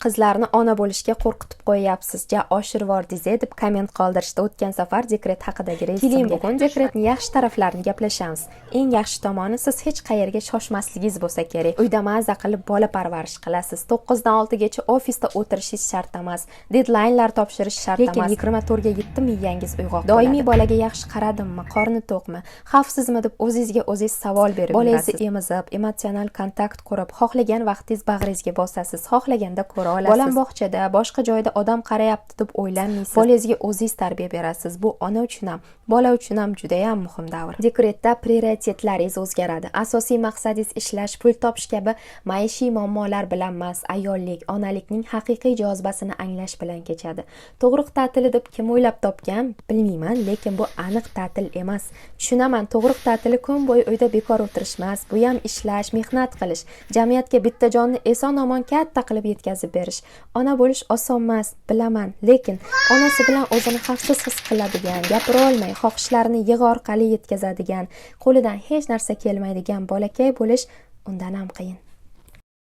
qizlarni ona bo'lishga qo'rqitib qo'yyapsiz. Ja, oshirvor dize deb komment qoldirishdi o'tgan safar dekret haqidagi reysga. Bugun dekretning yaxshi taraflarini gaplashamiz. Eng yaxshi tomoni, siz hech qayerga shoshmasligingiz bo'lsa kerak. Uyda maza qilib bola parvarish qilasiz. 9 dan 6 gacha ofisda o'tirishingiz shart emas. Deadline'lar topshirish shart emas. Lekin 24 ga yetdi miyangiz uyg'oq. Doimiy bolaga yaxshi qaradimmi, qorni to'qmi, xavfsizmi deb o'zingizga o'zingiz savol berib bolangizni emizib, emotsional kontakt qurib, xohlagan vaqtingiz bag'ringizga bosasiz, xohlaganda ko'ra olasiz. Bolam bog'chada, boshqa joyda odam qarayapti deb o'ylamaysiz. Bolangizga o'zingiz tarbiya berasiz. Bu ona uchun ham, bola uchun ham juda ham muhim davr. Dekretda prioritetlaringiz o'zgaradi. Asosiy maqsadingiz ishlash, pul topish kabi maishiy muammolar bilan emas, ayollik, onalikning haqiqiy jozibasini anglash bilan kechadi. Tug'ruq ta'tili deb kim o'ylab topgan, bilmayman, lekin bu aniq ta'til emas. Tushunaman, tug'ruq ta'tili kun bo'yi uyda bekor o'tirish emas, bu ham ishlash, mehnat qilish, jamiyatga bitta jonni eson-omon katta qilib yetkazib berish. Ona bo'lish oson emas, bilaman, lekin onasi bilan o'zini xavfsiz his qiladigan, gapira olmay, xohishlarini yig'i orqali yetkazadigan, qo'lidan hech narsa kelmaydigan bolakay bo'lish undan ham qiyin.